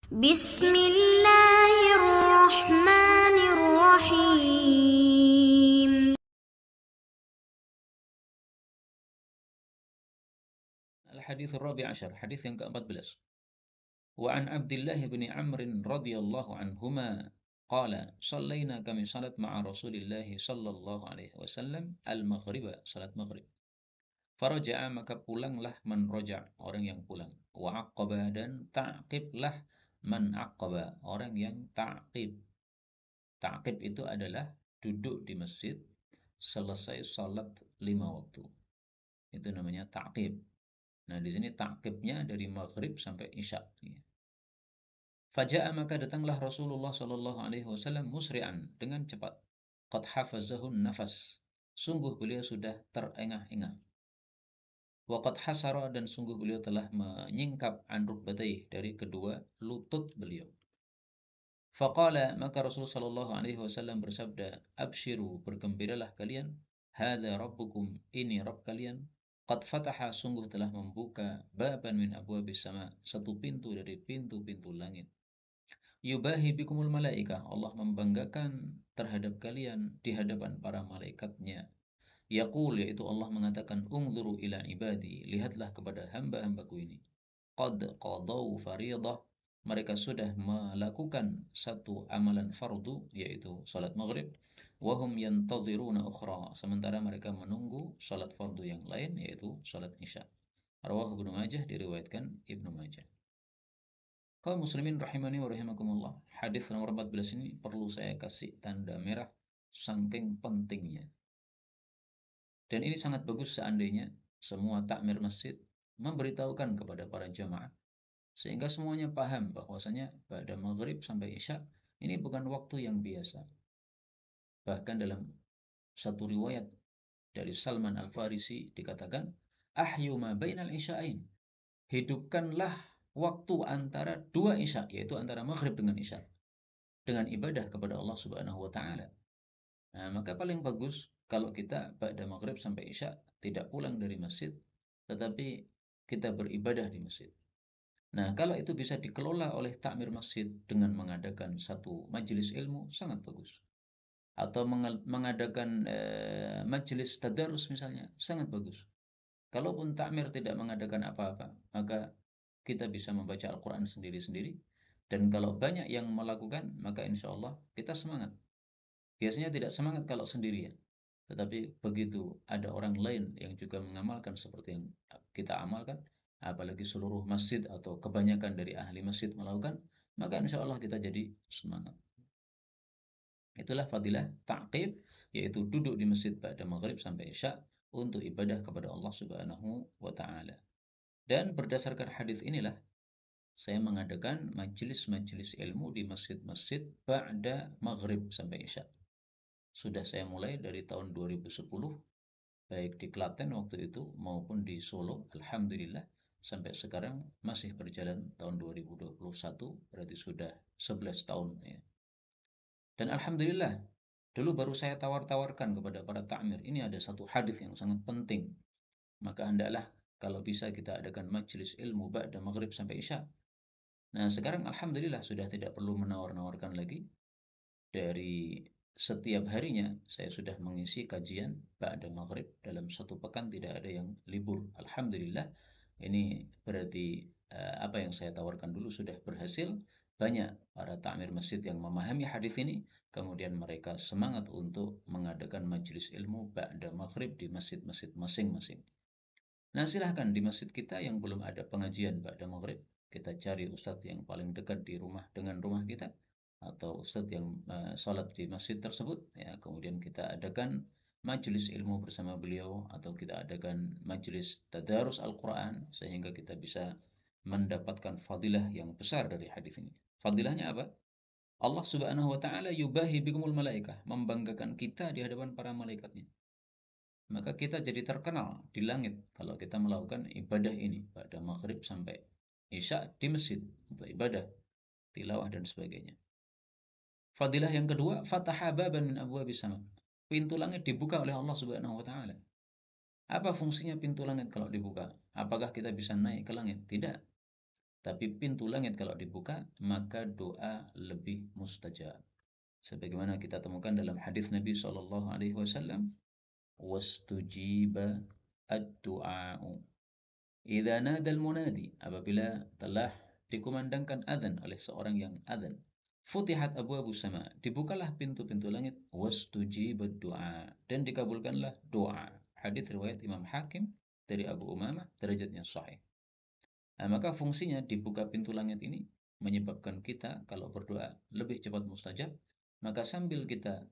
Bismillahirrahmanirrahim. Al-hadits ar-rabi' ashar, hadis yang ke-14. Wa an Abdullah bin Amr radhiyallahu anhuma qala shallaina kami salat ma'a Rasulillah sallallahu alaihi wasallam al-maghriba, salat maghrib. Faraja'a maka pulanglah man raja', orang yang pulang. Wa aqaba dan ta'qiblah man aqaba, orang yang ta'qib. Ta'qib itu adalah duduk di masjid selesai salat 5 waktu. Itu namanya ta'qib. Nah, di sini ta'qibnya dari maghrib sampai isya. Faja'a maka datanglah Rasulullah sallallahu alaihi wasallam musri'an, dengan cepat. Qad hafazahun nafas. Sungguh beliau sudah terengah-engah. Wa qad hasara, dan sungguh beliau telah menyingkap an rukbatayhi, dari kedua lutut beliau. Faqala, maka Rasulullah sallallahu alaihi wasallam bersabda, "Abshiru, bergembiralah kalian. Hadza rabbukum, ini Rabb kalian. Qad fataha, sungguh telah membuka, baban min abwabis sama, satu pintu dari pintu-pintu langit. Yubahi bikumul malaikah, Allah membanggakan terhadap kalian di hadapan para malaikatnya. Yaqul, yaitu Allah mengatakan, ungzuru ila ibadi, lihatlah kepada hamba-hambaku ini. Qad qadau faridah, mereka sudah melakukan satu amalan fardu, yaitu salat maghrib. Wahum yantadhiruna ukhra, sementara mereka menunggu salat fardu yang lain, yaitu salat isya. Rawahu Ibnu Majah, diriwayatkan Ibnu Majah. Kaum muslimin rahimani wa rahimakumullah, hadis nomor 14 ini perlu saya kasih tanda merah saking pentingnya. Dan ini sangat bagus seandainya semua takmir masjid memberitahukan kepada para jamaah, sehingga semuanya paham bahwasanya pada maghrib sampai isya ini bukan waktu yang biasa. Bahkan dalam satu riwayat dari Salman Al-Farisi dikatakan, ahyu ma bainal isya'ain, hidupkanlah waktu antara dua isya, yaitu antara maghrib dengan isya, dengan ibadah kepada Allah Subhanahu wa taala. Nah, maka paling bagus kalau kita pada maghrib sampai isya tidak pulang dari masjid, tetapi kita beribadah di masjid. Nah, kalau itu bisa dikelola oleh takmir masjid dengan mengadakan satu majelis ilmu, sangat bagus. Atau mengadakan majelis tadarus misalnya, sangat bagus. Kalaupun takmir tidak mengadakan apa-apa, maka kita bisa membaca Al-Quran sendiri-sendiri. Dan kalau banyak yang melakukan, maka insya Allah kita semangat. Biasanya tidak semangat kalau sendirian. Tetapi begitu ada orang lain yang juga mengamalkan seperti yang kita amalkan, apalagi seluruh masjid atau kebanyakan dari ahli masjid melakukan, maka insya Allah kita jadi semangat. Itulah fadilah ta'qib, yaitu duduk di masjid pada maghrib sampai isya untuk ibadah kepada Allah Subhanahu wa taala. Dan berdasarkan hadis inilah saya mengadakan majelis-majelis ilmu di masjid-masjid ba'da maghrib sampai isya. Sudah saya mulai dari tahun 2010, baik di Klaten waktu itu maupun di Solo. Alhamdulillah sampai sekarang masih berjalan tahun 2021, berarti sudah 11 tahun ya. Dan alhamdulillah, dulu baru saya tawar-tawarkan kepada para takmir, ini ada satu hadis yang sangat penting. Maka hendaklah kalau bisa kita adakan majelis ilmu ba'da maghrib sampai isya. Nah, sekarang alhamdulillah sudah tidak perlu menawar-nawarkan lagi. Dari setiap harinya saya sudah mengisi kajian ba'da maghrib, dalam satu pekan tidak ada yang libur. Alhamdulillah, ini berarti apa yang saya tawarkan dulu sudah berhasil. Banyak para takmir masjid yang memahami hadis ini, kemudian mereka semangat untuk mengadakan majelis ilmu ba'da maghrib di masjid-masjid masing-masing. Nah, silahkan di masjid kita yang belum ada pengajian ba'da maghrib, kita cari ustadz yang paling dekat di rumah dengan rumah kita, atau ustadz yang sholat di masjid tersebut, ya, kemudian kita adakan majelis ilmu bersama beliau, atau kita adakan majelis tadarus Al-Quran, sehingga kita bisa mendapatkan fadilah yang besar dari hadis ini. Fadilahnya apa? Allah Subhanahu wa taala yubahi bikumul malaikah, membanggakan kita di hadapan para malaikatnya. Maka kita jadi terkenal di langit kalau kita melakukan ibadah ini pada maghrib sampai isya di masjid untuk ibadah, tilawah dan sebagainya. Fadilah yang kedua, fataha baban min abwabis sama. Pintu langit dibuka oleh Allah Subhanahu wa taala. Apa fungsinya pintu langit kalau dibuka? Apakah kita bisa naik ke langit? Tidak. Tapi pintu langit kalau dibuka, maka doa lebih mustajab. Sebagaimana kita temukan dalam hadis Nabi Shallallahu Alaihi Wasallam, wastujiba ad-du'a'u idza nadal munadi, apabila telah dikumandangkan azan oleh seorang yang azan, futihat abwaabus sama, dibukalah pintu-pintu langit, wastujiba ad-du'a, dan dikabulkanlah doa. Hadis riwayat Imam Hakim dari Abu Umamah, derajatnya sahih. Nah, maka fungsinya dibuka pintu langit ini menyebabkan kita kalau berdoa lebih cepat mustajab. Maka sambil kita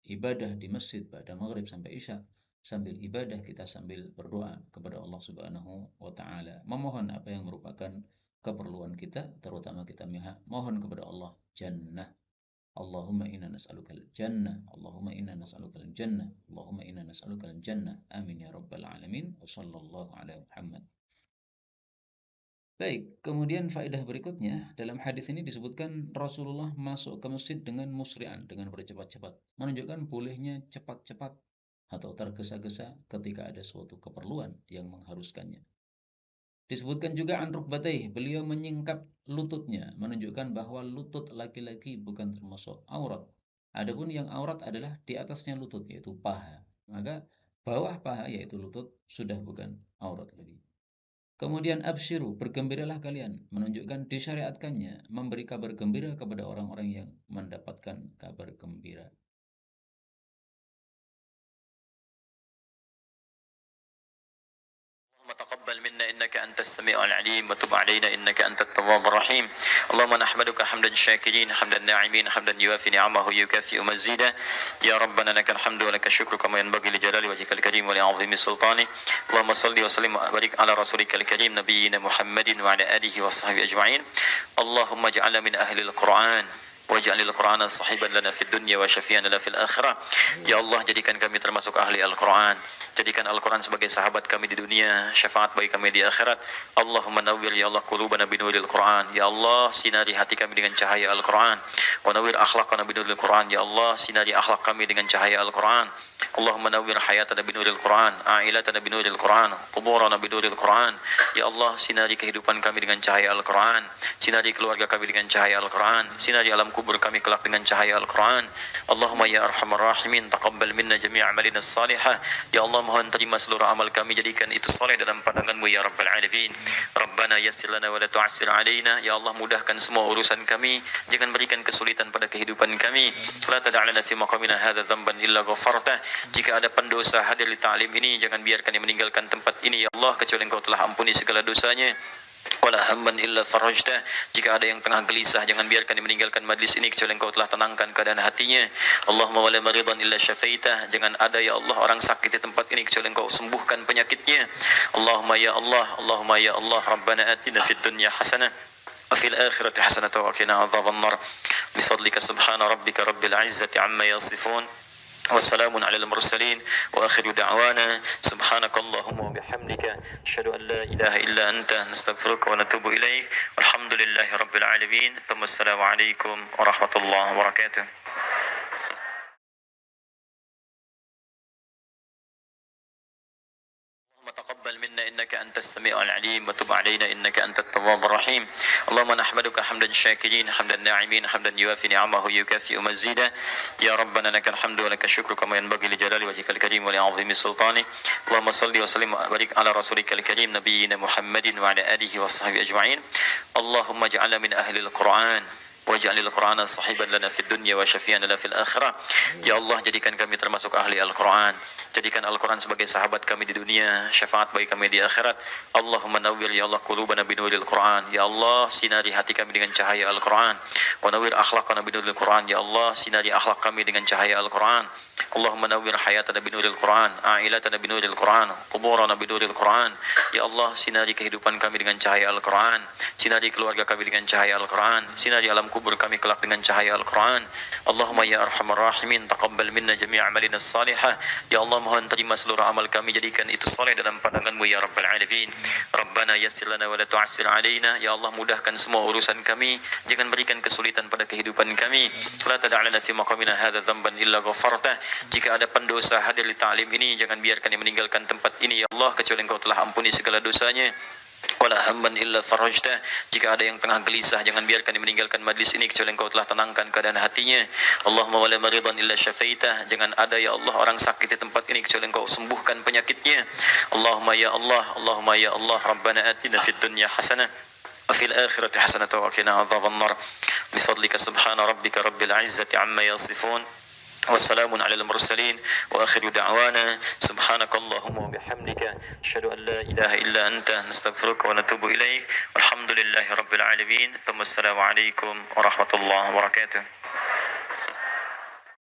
ibadah di masjid pada maghrib sampai isya, sambil ibadah kita sambil berdoa kepada Allah Subhanahu wa taala, memohon apa yang merupakan keperluan kita, terutama kita mohon kepada Allah jannah. Allahumma inna nas'alukal jannah, Allahumma inna nas'alukal jannah, Allahumma inna nas'alukal jannah. Amin ya rabbal alamin. Wa sallallahu ala Muhammad. Baik, kemudian faedah berikutnya, dalam hadis ini disebutkan Rasulullah masuk ke masjid dengan musri'an, dengan bercepat-cepat, menunjukkan bolehnya cepat-cepat atau tergesa-gesa ketika ada suatu keperluan yang mengharuskannya. Disebutkan juga an rukbataih, beliau menyingkap lututnya, menunjukkan bahwa lutut laki-laki bukan termasuk aurat. Adapun yang aurat adalah di atasnya lutut, yaitu paha. Maka bawah paha, yaitu lutut, sudah bukan aurat lagi. Kemudian absyiru, bergembiralah kalian, menunjukkan disyariatkannya memberi kabar gembira kepada orang-orang yang mendapatkan kabar gembira. تقبل منا إنك أنت السميع العليم وتب علينا إنك أنت التواب الرحيم. اللهم نحمدك حمدا شاكرين حمدا ناعمين حمدا يوافي نعمه يكافئ مزيدا. يا ربنا لك الحمد ولك الشكر كما ينبغي لجلال وجهك الكريم ولعظيم سلطانه. اللهم صل وسلم وبارك على رسولك الكريم نبينا محمد وعلى آله وصحبه أجمعين. اللهم اجعلنا من أهل القرآن waj'alil Qur'ana sahiban lana fid dunya wa syafi'an lana fil akhirah. Ya Allah, jadikan kami termasuk ahli Al-Qur'an. Jadikan Al-Qur'an sebagai sahabat kami di dunia, syafaat bagi kami di akhirat. Allahumma nawwir ya Allah qulubana binuril Qur'an. Ya Allah, sinari hati kami dengan cahaya Al-Qur'an. Wa nawwir akhlaqana binuril Qur'an. Ya Allah, sinari akhlak kami dengan cahaya Al-Qur'an. Allahumma nawwir hayatana binuril Qur'an, a'ilatana binuril Qur'an, quburana binuril Qur'an. Ya Allah, sinari kehidupan kami dengan cahaya Al-Qur'an. Sinari keluarga kami dengan cahaya Al-Qur'an. Sinari alam kubur kami kelak dengan cahaya Al-Quran. Allahumma ya arhamar rahimin, taqabbal minna jami' amalina salihah. Ya Allah, mohon terima seluruh amal kami, jadikan itu soleh dalam pandangan-Mu ya Rabbal Alamin. Rabbana yassir lana wa la tu'assir alaina. Ya Allah, mudahkan semua urusan kami, jangan berikan kesulitan pada kehidupan kami. La tada'lana fi maqamina hadha dhanban illa ghafartah. Jika ada pendosa hadir di ta'lim ini, jangan biarkan dia meninggalkan tempat ini ya Allah, kecuali Engkau telah ampuni segala dosanya. Wala hamman illa farajtah. Jika ada yang tengah gelisah, jangan biarkan dia meninggalkan majlis ini kecuali Engkau telah tenangkan keadaan hatinya. Allahumma wala maridan illa syafaitah. Jangan ada ya Allah orang sakit di tempat ini kecuali Engkau sembuhkan penyakitnya. Allahumma ya Allah, Allahumma ya Allah, Rabbana atina fid dunya hasanah wa fil akhirati hasanah wa qina adzabannar. Bifadlika subhana rabbika rabbil izzati amma yasifun. والسلام على المرسلين وآخر دعوانا سبحانك اللهم وبحمدك أشهد أن لا إله إلا أنت نستغفرك ونتوب إليك والحمد لله رب العالمين ثم السلام عليكم ورحمة الله وبركاته. تقبل منا إنك أنت السميع العليم وتب علينا إنك أنت التواب الرحيم. اللهم نحمدك حمدا شاكرين حمدا ناعمين حمدا يوافي نعمه يكافئ مزيدا. يا ربنا لك الحمد ولك الشكر كما ينبغي لجلال وجهك الكريم ولعظيم سلطانه. اللهم صل وسلم وبارك على رسولك الكريم نبينا محمد وعلى آله وصحبه أجمعين. اللهم اجعلنا من أهل القرآن waj'alil Qur'ana sahiban lana fid dunya wa syafi'an lana fil akhirah. Ya Allah, jadikan kami termasuk ahli Al-Qur'an. Jadikan Al-Qur'an sebagai sahabat kami di dunia, syafaat bagi kami di akhirat. Allahumma nawwir ya Allah qulubana binuril Qur'an. Ya Allah, sinari hati kami dengan cahaya Al-Qur'an. Wa nawwir akhlaqana binuril Qur'an. Ya Allah, sinari akhlak kami dengan cahaya Al-Qur'an. Allahumma nawwir hayatana binuril Qur'an, a'ilatana binuril Qur'an, quburana binuril Qur'an. Ya Allah, sinari kehidupan kami dengan cahaya Al-Qur'an. Sinari keluarga kami dengan cahaya Al-Qur'an. Sinari alam kubur kami kelak dengan cahaya Al-Quran. Allahumma ya arhamar rahimin, taqabbal minna jami' amalina salihah. Ya Allah, mohon terima seluruh amal kami, jadikan itu soleh dalam pandangan-Mu ya Rabbal Alamin. Rabbana yassir lana wa la tu'assir alaina. Ya Allah, mudahkan semua urusan kami, jangan berikan kesulitan pada kehidupan kami. La tada'lana fi maqamina hadha dhanban illa ghafartah. Jika ada pendosa hadir di ta'lim ini, jangan biarkan dia meninggalkan tempat ini ya Allah, kecuali Engkau telah ampuni segala dosanya. wala hamman illa farajtah. Jika ada yang tengah gelisah, jangan biarkan dia meninggalkan majlis ini kecuali engkau telah tenangkan keadaan hatinya. Allahumma wala maridan illa syafaitah. Jangan ada ya Allah orang sakit di tempat ini kecuali engkau sembuhkan penyakitnya. Allahumma ya Allah, Allahumma ya Allah, Rabbana atina fid dunya hasanah wa fil akhirati hasanah wa qina adzabannar. Bifadlika subhana rabbika rabbil izzati amma yasifun. والسلام على المرسلين وآخر دعوانا سبحانك اللهم وبحمدك أشهد أن لا إله إلا أنت نستغفرك ونتوب إليك والحمد لله رب العالمين ثم السلام عليكم ورحمة الله وبركاته.